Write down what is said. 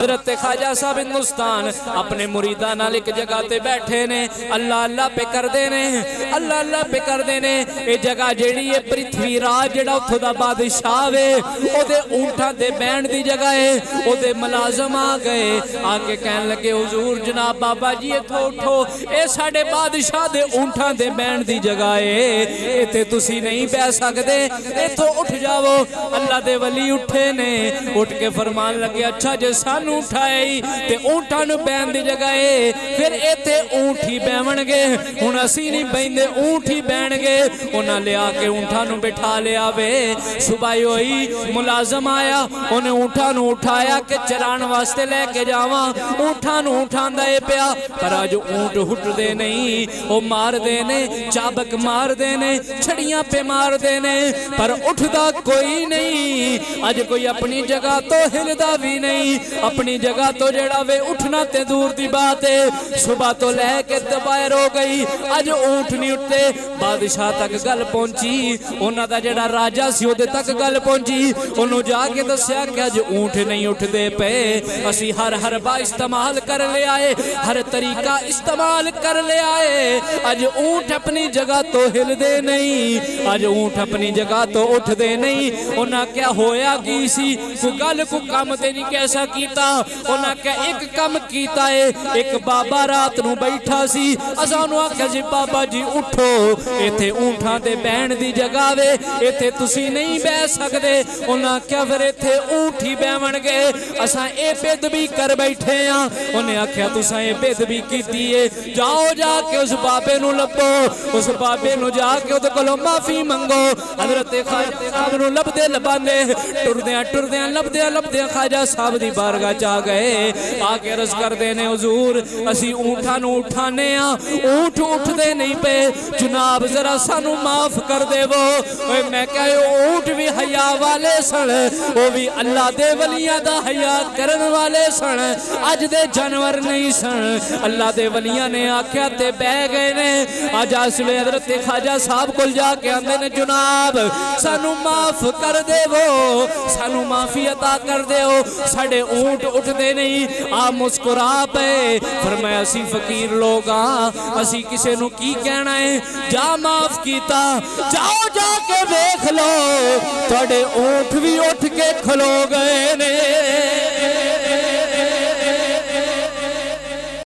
हज़रत ख्वाजा साहब हिंदुस्तान अपने मुरीदा नाल एक जगह ते बैठे ने, अल्लाह अल्लाह पे करदे ने, अल्लाह अल्लाह पे करदे ने। ये जगह जेड़ी है पृथ्वीराज जेड़ा उत्थों दा बादशाह वे, ओदे ऊंटां ते बैण दी जगह है। ओदे मुलाजम आ गए, आके कहन लगे हुजूर जनाब बाबा जी इत्थों उठो, ये साडे बादशाह दे ऊंटां ते बैण दी जगह है, इत्थे तुसी नहीं बह सकदे, इत्थों उठ जाओ। अल्लाह दे वली उठे ने, उठ के फरमान लगे अच्छा जे सानू उठाई ते ऊंटां नूं बैण दी जगह है, फिर इत्थे ऊंट ही बैवणगे, हुण असीं नहीं बहिंदे, ऊंट ही बैणगे। उन्हां लिया के ऊंटां नूं बिठा लिया वे। सुबह होई, मुलाजम आया, उन्हें ऊंटां नूं उठाया कि चराण वास्ते लैके जावां। ऊंटां नूं उठांदा है पिया, पर अज ऊंट हुटदे नहीं, वो मारदे ने, चाबक मारदे ने, छड़ियां पे मारदे ने, पर उठदा कोई नहीं। अज कोई अपनी जगह तो हिलदा भी नहीं, अपनी जगह तो जेड़ा वे उठना ते दूर दी बात है। सुबह तो लैके दोपहर हो गई, अज ऊंट नहीं उठते। बादशाह तक गल पहुंची, उन्हां दा जेड़ा राजा सी ओदे तक गल पहुंची। उन्होंने जाके दस्या कि अज ऊंट नहीं उठदे पे, असी हर हरबा इस्तेमाल कर ले आए, हर तरीका इस्तेमाल कर ले आए, अज ऊंट अपनी जगह तो हिलदे नहीं, अज ऊंट अपनी जगह तो उठदे नहीं। उन्हां क्या होया की सी, कोई गल को काम ते नहीं कैसा कीता। उन्हां क्या एक काम कीता है, एक बाबा रात नूं बैठा सी, असां उहनूं आख्या जी बाबा जी उठो, इत्थे ऊंटां ते बैण दी जगह वे, इत्थे तुसी नहीं बह सकदे। उन्हां आख्या फिर इत्थे ऊंट ही बैवणगे, असां ये बेदबी कर बैठे हां। उन्हें आख्या तुसां ये बेदबी कीती है, जाओ जाके उस बाबे नूं लभो, उस बाबे नूं जाके उहदे कोलों माफी मंगो। हज़रत ख्वाजा साहब नूं लभदे लभांदे, टुरदियां टुरदियां लभदियां लभदियां ख्वाजा साहब दी बारगाह च आ गए। आके अर्ज करदे ने हुजूर असी ऊंटां नूं उठाने आ, ऊंट उठदे नहीं पे, जनाब जरा सानू माफ कर देवो। ओए मैं क्या ऊंट भी हया वाले सन, वो भी अल्लाह दे वलियां दा हया करन वाले सन, अज दे जानवर नहीं सन। अल्लाह दे वलियां ने आख्या ते बह गए ने। अज असले हज़रत ख्वाजा साहब कोल जाके आंदे ने जनाब सानू माफ कर देवो, सानू माफी अता कर देओ, साडे ऊंट उठदे नहीं। आ मुस्कुरा पे, फरमाया असी फकीर लोग हाँ, असी किसे नू की कहना है, जा माफ कीता, जाओ जाके देख लो, तुहाडे ऊंट भी उठ के खलो गए ने।